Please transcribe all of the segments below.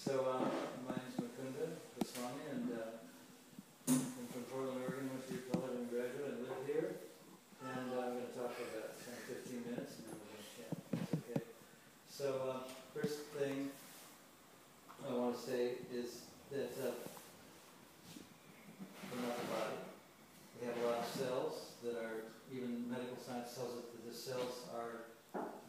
So my name is Mukunda Goswami, and I'm from Portland, Oregon. Went to college and graduate and live here. And I'm going to talk for about 10 or 15 minutes, and then we're going to chat. That's okay. So first thing I want to say is that we're not the body. We have a lot of cells that are, even medical science tells us that the cells are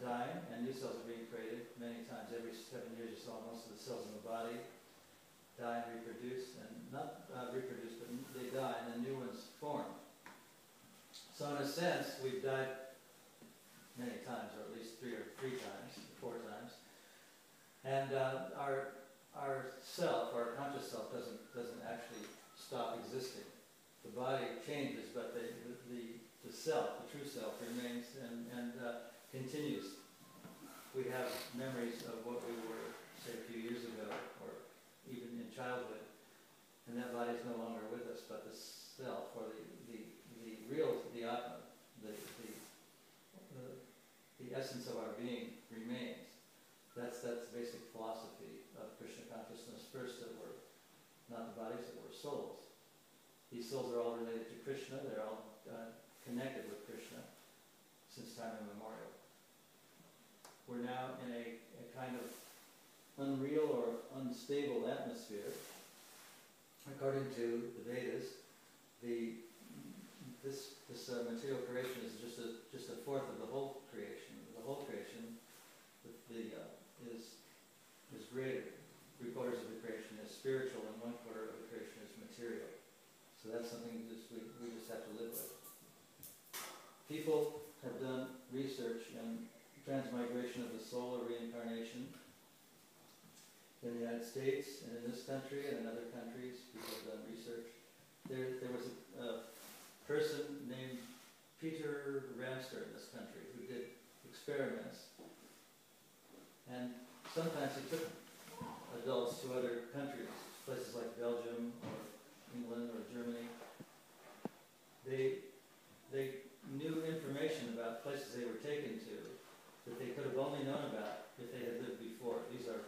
dying and new cells are being created many times. Every 7 years or so, most of the cells in the body die and reproduce, and not reproduce, but they die and then new ones form. So in a sense, we've died many times, or at least three times, 4 times. And our self, our conscious self, doesn't actually stop existing. The body changes, but the self, the true self, remains and continues. We have memories of what we were, say, a few years ago, or even in childhood, and that body is no longer with us, but the self, or the real, the Atma, the essence of our being remains. That's the basic philosophy of Krishna consciousness. First, that we're not the bodies, that we're souls. These souls are all related to Krishna. They're all connected with Krishna since time immemorial. We're now in a kind of unreal or unstable atmosphere. According to the Vedas, this material creation is just a fourth of the whole creation. The whole creation is greater. 3/4 of the creation is spiritual, and 1/4 of the creation is material. So that's something we just have to live with. People have done research in transmigration of the soul or reincarnation in the United States and in this country and in other countries. People have done research. There was a person named Peter Ramster in this country who did experiments, and sometimes he took adults to other countries, places like Belgium or England or Germany. They knew information about places they were taken to that they could have only known about if they had lived before. These are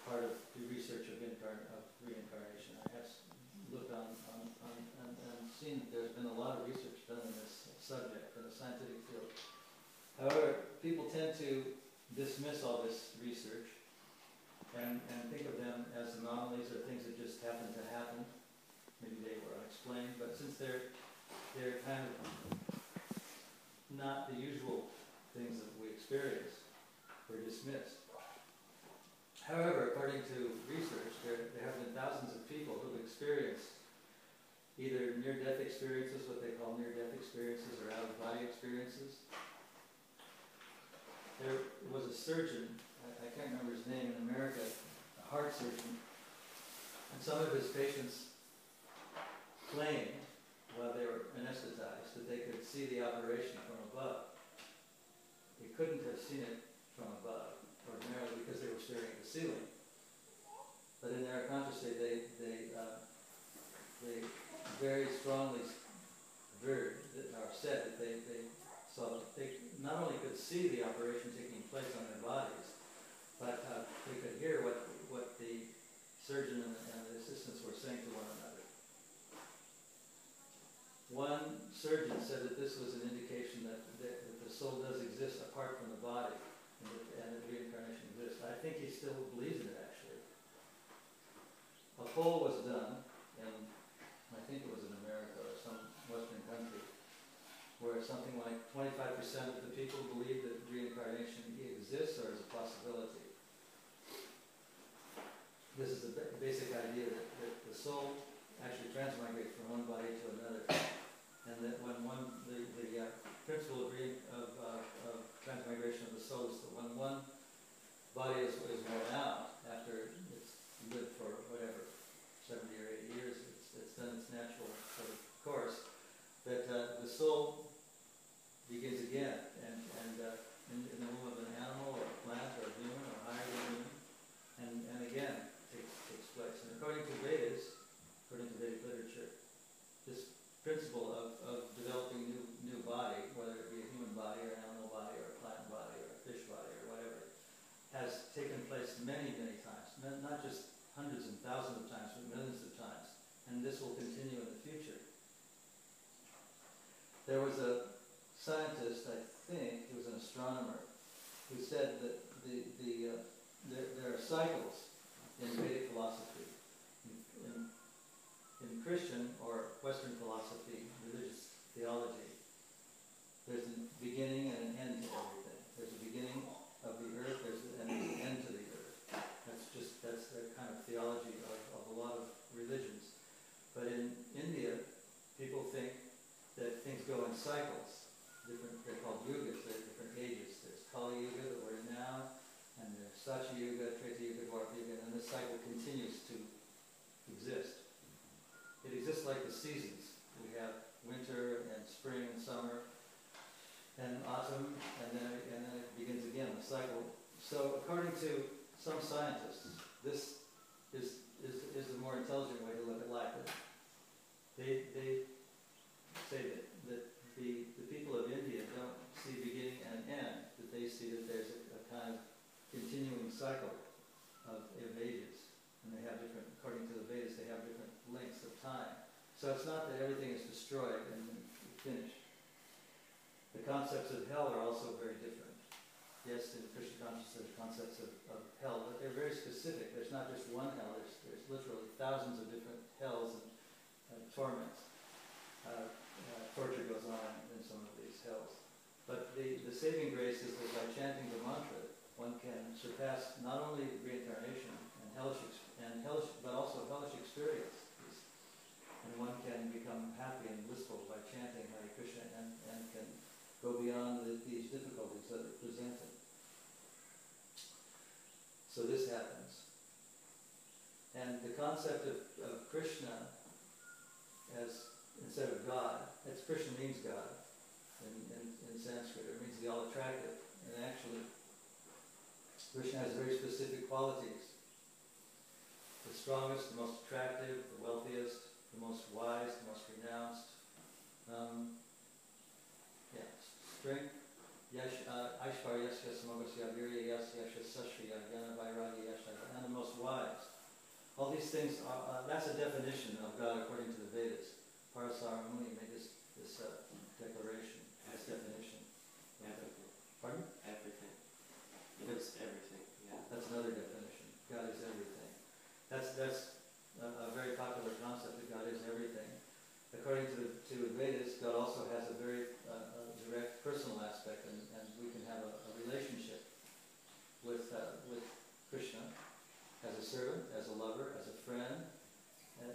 part of the research of reincarnation. I have looked on and seen that there's been a lot of research done in this subject in the scientific field. However, people tend to dismiss all this research and think of them as anomalies or things that just happen to happen. Maybe they were unexplained, but since they're kind of not the usual things that we experience, we're dismissed. However, according to research, there have been thousands of people who've experienced either near-death experiences, what they call near-death experiences, or out-of-body experiences. There was a surgeon, I can't remember his name, in America, a heart surgeon, and some of his patients claimed, while they were anesthetized, that they could see the operation from above. They couldn't have seen it from above, ordinarily, because they were staring at the ceiling. But in their conscious state, they very strongly averred, or said that they saw, they not only could see the operation taking place on their bodies, but they could hear what the surgeon and the assistants were saying to one another. One surgeon said that this was an indication that the soul does exist apart from the body, and that reincarnation exists. I think he still believes in it, actually. A poll was done in, I think it was in America or some Western country, where something like 25% of the people believe that reincarnation exists or is a possibility. This is the basic idea that the soul actually transmigrates from one body to another, and that when the principle of transmigration of the soul is that when one body is worn out after it's lived for whatever 70 or 80 years, it's done its natural sort of course, that the soul begins again, and in the womb of an animal or a plant or a human or higher than human, and again takes place. And according to Vedas, according to Vedic literature, this principle of developing new body, whether it be a human body or an animal body or a plant body or a fish body or whatever, has taken place many, many this will continue in the future. There was a scientist, I think, who was an astronomer, who said that there are cycles in Vedic philosophy. In Christian or Western philosophy, religious theology, there's a beginning and an end to everything. There's a beginning of the earth, and there's an end to the earth. That's the kind of theology of a lot of religions. But in India, people think that things go in cycles. They're called yugas, they're different ages. There's Kali Yuga that we're in now, and there's Satya Yuga, Treta Yuga, Dwapara Yuga, and this cycle continues to exist. It exists like the seasons. We have winter and spring and summer and autumn, and then it begins again, the cycle. So according to some scientists, this is the more intelligent way to look at life. They say that the people of India don't see beginning and end, that they see that there's a kind of continuing cycle of ages. And they have different, according to the Vedas, they have different lengths of time. So it's not that everything is destroyed and finished. The concepts of hell are also very different. Yes, in Krishna consciousness there's concepts of hell, but they're very specific. There's not just one hell, there's literally thousands of different hells and torments. Torture goes on in some of these hells. But the saving grace is that by chanting the mantra, one can surpass not only reincarnation and but also hellish experience. And one can become happy and blissful by chanting Hare Krishna and can go beyond these difficulties that are presented. So this happens. And the concept of Krishna as, instead of God, Krishna means God in Sanskrit. It means the all-attractive. And actually, Krishna has very specific qualities. The strongest, the most attractive, the wealthiest, the most wise, the most renounced. Strength. Aishvarya yasya samogasya virya yasya sashriya yana vairagya yasya, and the most wise. All these things are, that's a definition of God according to the Vedas. Parasara Muni made this declaration, this definition. Everything. Pardon? Everything. It's everything, yeah. That's another definition. God is everything. That's a very popular concept, that God is everything. According to the Vedas, God also has a very direct personal aspect, and we can have a relationship with Krishna as a servant, as a lover, as a friend.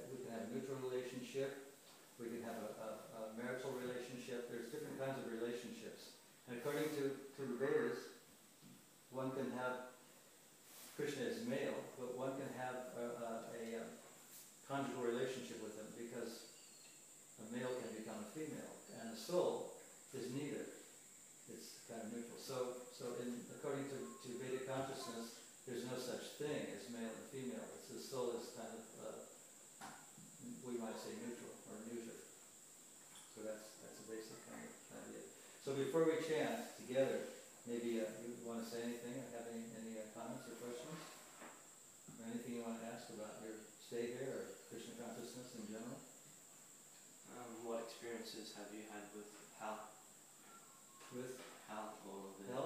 We can have a neutral relationship. We can have a marital relationship. There's different kinds of relationships. And according to the Vedas, one can have Krishna as male, but one can have a conjugal relationship with him, because a male can become a female, and the soul is neither. It's kind of neutral. So according to Vedic consciousness, there's no such thing as male and female. The soul is kind of, we might say, neutral or neuter. So that's a basic kind of idea. So before we chant together, maybe you want to say anything, or have any comments or questions? Or anything you want to ask about your stay here, or Krishna consciousness in general? What experiences have you had with hell? With hell, or the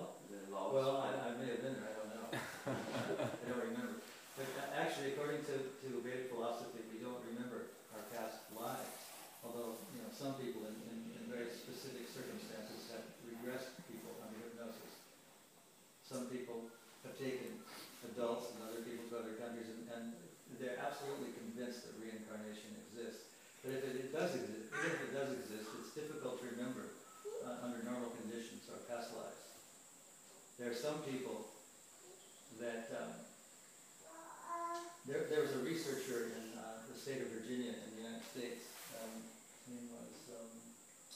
laws? Well, I may have been there, I don't know. I don't remember. But actually, according to Vedic philosophy, we don't remember our past lives. Although, some people in very specific circumstances have regressed people under hypnosis. Some people have taken adults and other people to other countries, and they're absolutely convinced that reincarnation exists. But if it does exist, even if it does exist, it's difficult to remember under normal conditions our past lives. There are some people that there was a researcher in the state of Virginia in the United States. His name was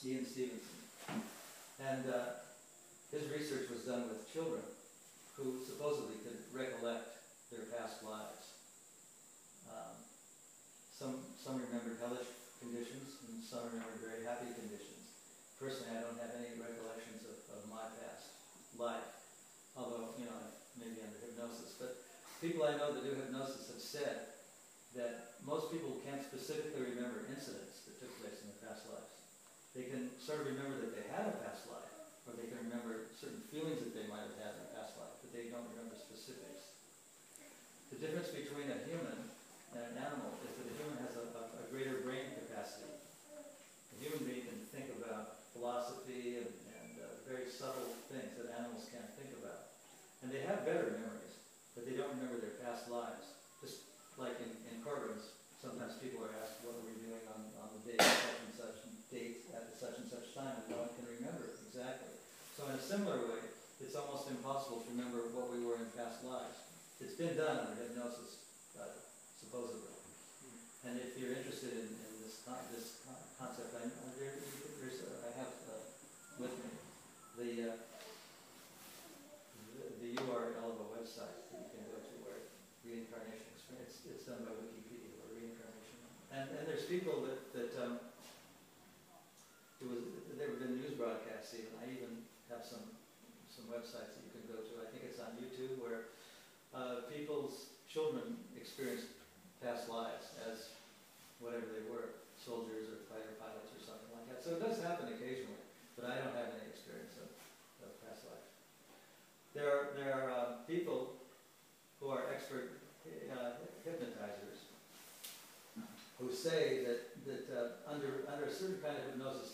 Ian Stevenson, and his research was done with children who supposedly could recollect their past lives. Some remembered hellish conditions, and some remembered very happy conditions. Personally, I don't have any recollections of my past life, although, maybe under hypnosis. But people I know that do hypnosis have said that most most people can't specifically remember incidents that took place in their past lives. They can sort of remember that they had a past life, or they can remember certain feelings that they might have had in a past life, but they don't remember specifics. The difference between a human and an animal is that a human has a greater brain capacity. A human being can think about philosophy and very subtle things that animals can't think about. And they have better memories, but they don't remember their past lives. Just like in courtrooms, sometimes people are asked, what were you doing on the day of such and such date at such and such time, and no one can remember exactly. So in a similar way, it's almost impossible to remember what we were in past lives. It's been done under hypnosis, supposedly. And if you're interested in this concept, I have with me the URL of a website that you can go to where reincarnation experience. It's done by Wikipedia, or reincarnation. And there's people that there have been news broadcasts even. I even have some websites that you can go to. I think it's on YouTube where people's children experience past lives as whatever they were, soldiers or fighter pilots or something like that. So it does happen occasionally, but I don't have any experience of past life. There are people who are expert hypnotizers who say that under a certain kind of hypnosis,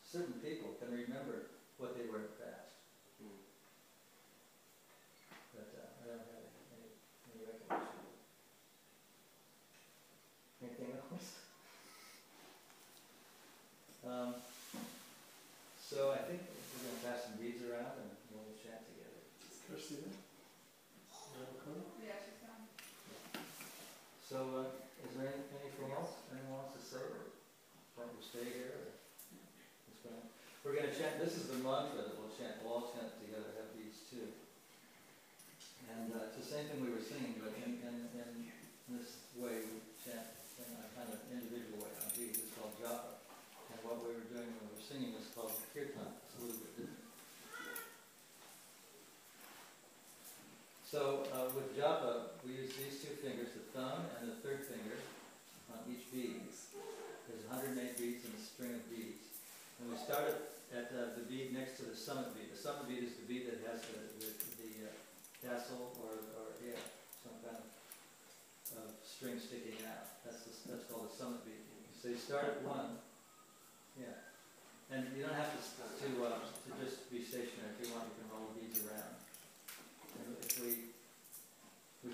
certain people can remember what they were in the past. But I don't have any recollection. Anything else? So I think we're going to pass some beads around and we'll chat together. Christina? Yeah, she's gone. So is there anything else anyone wants to say? Or want to stay here? Or what's going on? We're going to chant. This is the mantra that we'll chant. We'll all chant together, have beads too. And it's the same thing we were singing, but in this way we chant in a kind of individual way on beads. It's called japa. And what we were doing when we were singing was called kirtan. It's a little bit different. So with japa, we use these two fingers, the thumb and the third finger, on each bead. There's 108 beads in a string of beads. And we start at the bead next to the summit bead. The summit bead is the bead that has the tassel or some kind of string sticking out. That's called the summit bead. So you start at one. Yeah. And you don't have to just be stationary. If you want, you can roll the beads around. And if we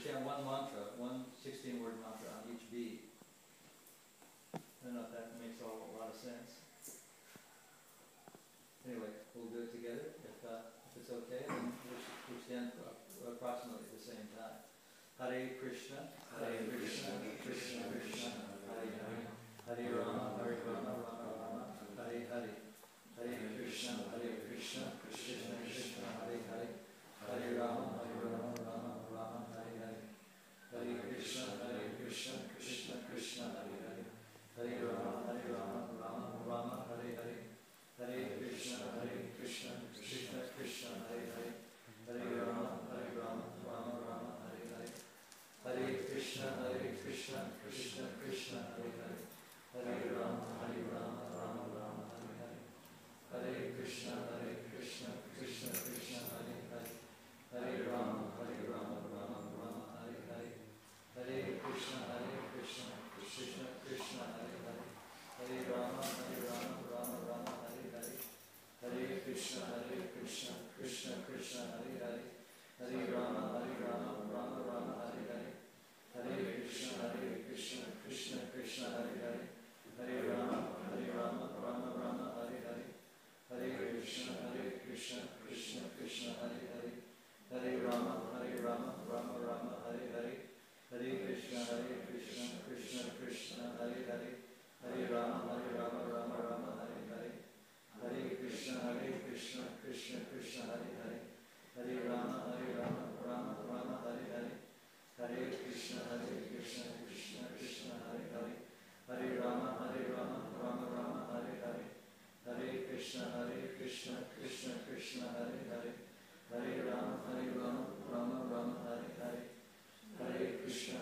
chant one mantra, one 16-word mantra on each bead. I don't know if that makes a lot of sense. Anyway, we'll do it together. If it's okay, then we'll chant approximately at the same time. Hare Krishna, Krishna Krishna, Hare Hare, Hare Rama, Rama Rama, Hare Hare, Hare Krishna, Krishna Krishna, Hare Hare, Hare Rama, Rama Rama, Hare Hare, Hare Krishna, Krishna Krishna, Hare Hare, Hare Rama, Rama Rama, Hare Hare, Hare Krishna, Krishna Krishna, Hare Hare, Hare Rama, Rama Rama, Hare Hare, Hare Krishna, Krishna Krishna, Hare Hare, Hare Rama, Rama Rama, Hare Hare, Hare Krishna, Krishna Krishna, Hare Hare, Hare Rama, Rama Rama, Hare Hare, Hare Krishna, Krishna Krishna, Hare Hare, Hare Rama, Rama Rama, Hare Hare, Hare Krishna, Krishna Krishna, Hare Hare, Hare Rama, Rama Rama, Hare Hare, Hare Krishna, Krishna Krishna, Hare Hare, Hare Rama, Rama Rama, Hare Hare, Hare Krishna, Krishna Krishna, Hare Hare, Hare Rama, Rama Rama, Hare Hare, Hare Krishna, Krishna Krishna, Hare Hare, Hare Rama, Rama Rama, Hare Hare, Hare Krishna, Krishna Krishna, Hare Hare, Hare Rama, Rama Rama, Hare Hare, Hare Krishna, Krishna Krishna, Hare Hare, Hare Rama, Rama Rama, Hare Hare, Hare Krishna, Krishna Krishna, Hare Hare, Hare Rama, Rama Rama, Hare Hare, Hare Krishna,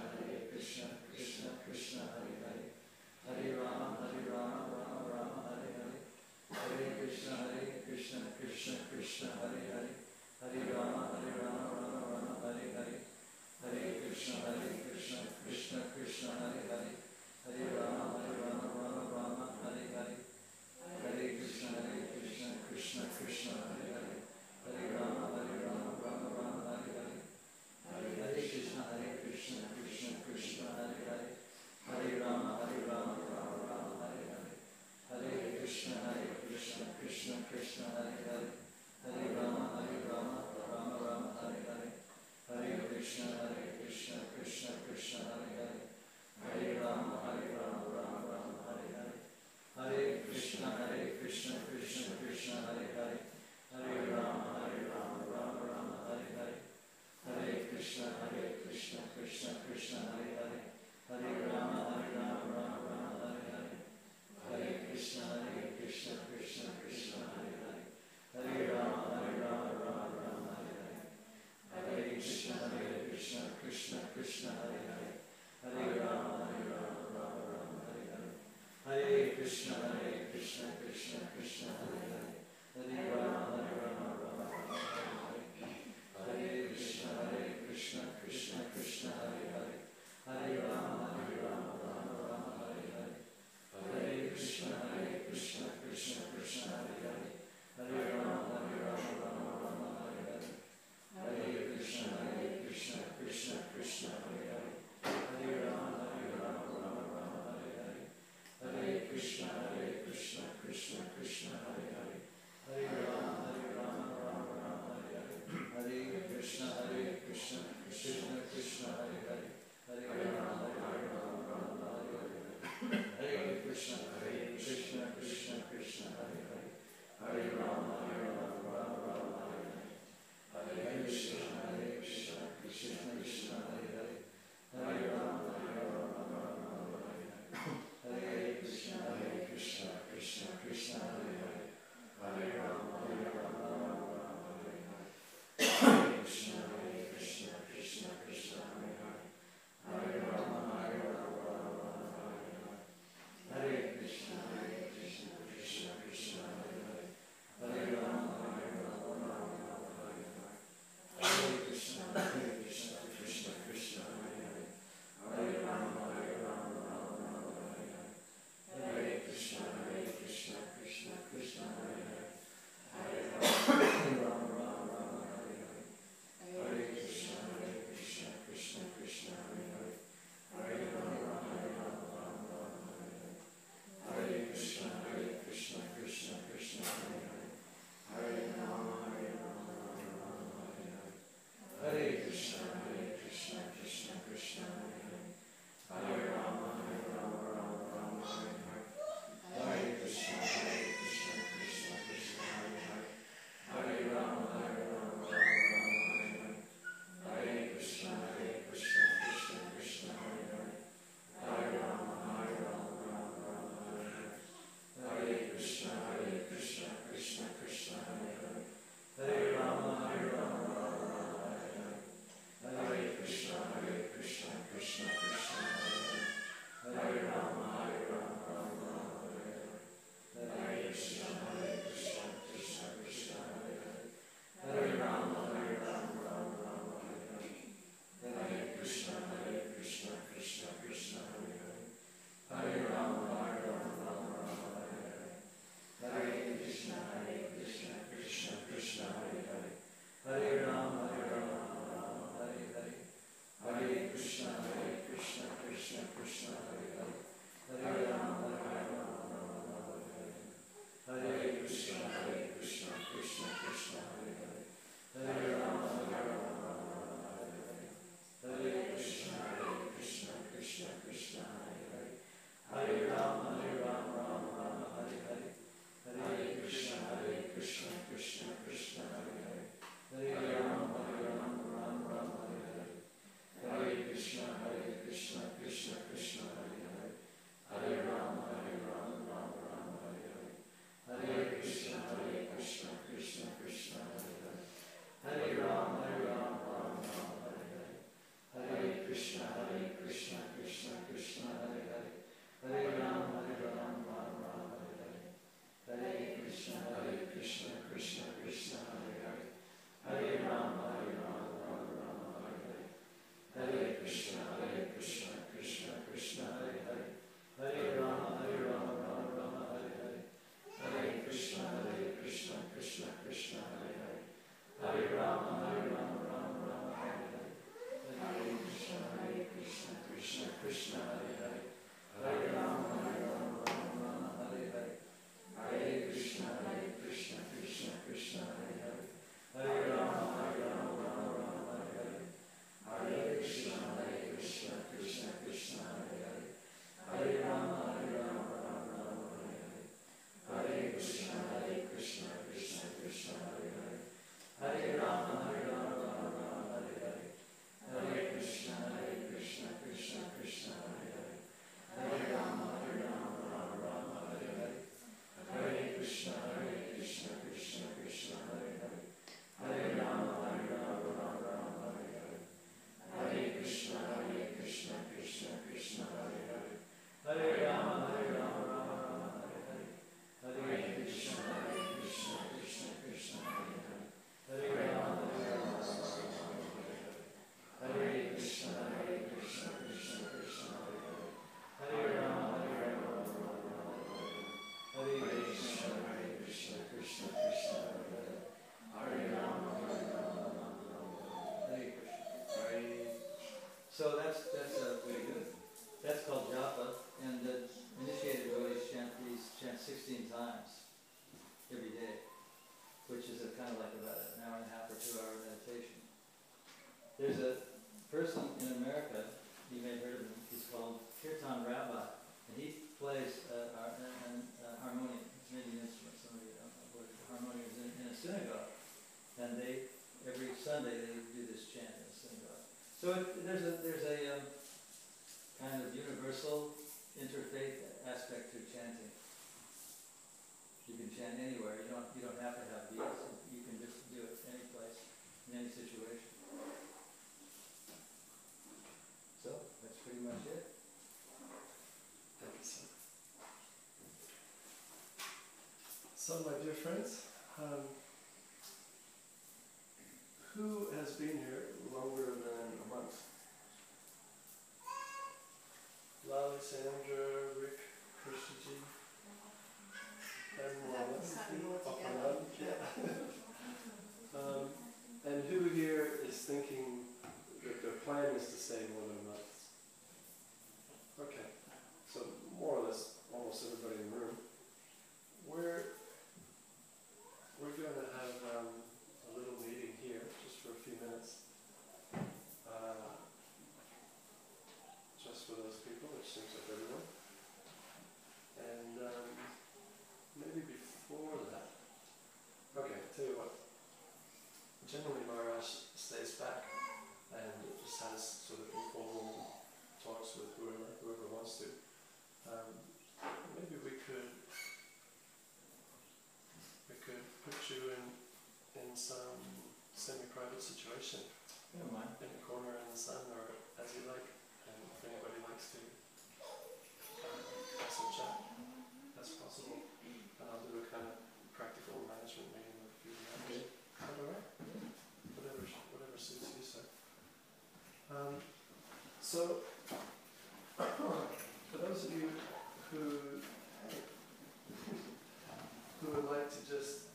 Krishna Krishna, way to do it. That's called japa, and the initiated devotees chant 16 times every day, which is a kind of like about an hour and a half or 2 hour meditation. There's a person in America, you may have heard of him, he's called Kirtan Rabbi, and he plays an harmonium. It's maybe an instrument, some of you don't know what harmonium is in a synagogue. And every Sunday they do this chant in the synagogue. So there's a kind of universal interfaith aspect to chanting. You can chant anywhere. You don't have to have beats. You can just do it any place, in any situation. So that's pretty much it. Thank you, sir. So, my dear friends, who has been here longer than a month? Lali, Sandra, Rick, Krishnaji, everyone else. And who here is thinking that their plan is to stay more than a month? Okay, so more or less almost everybody in the room. We're going to have a little meeting here, just for a few minutes, just for those people, which seems like everyone. And maybe before that, okay, I'll tell you what. Generally, Maharaj stays back and just has sort of informal talks with whoever wants to. Maybe we could put you in some semi-private situation, I don't mind. in a corner in the sun, or as you like, and if anybody likes to have some chat, that's possible. And I'll do a kind of practical management meeting with a few of you. Is that all right? Whatever suits you, sir. So, for those of you who would like to just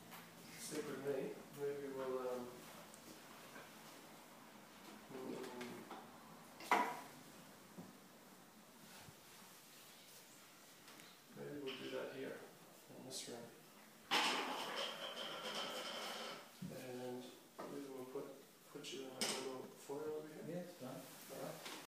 stick with me, maybe we'll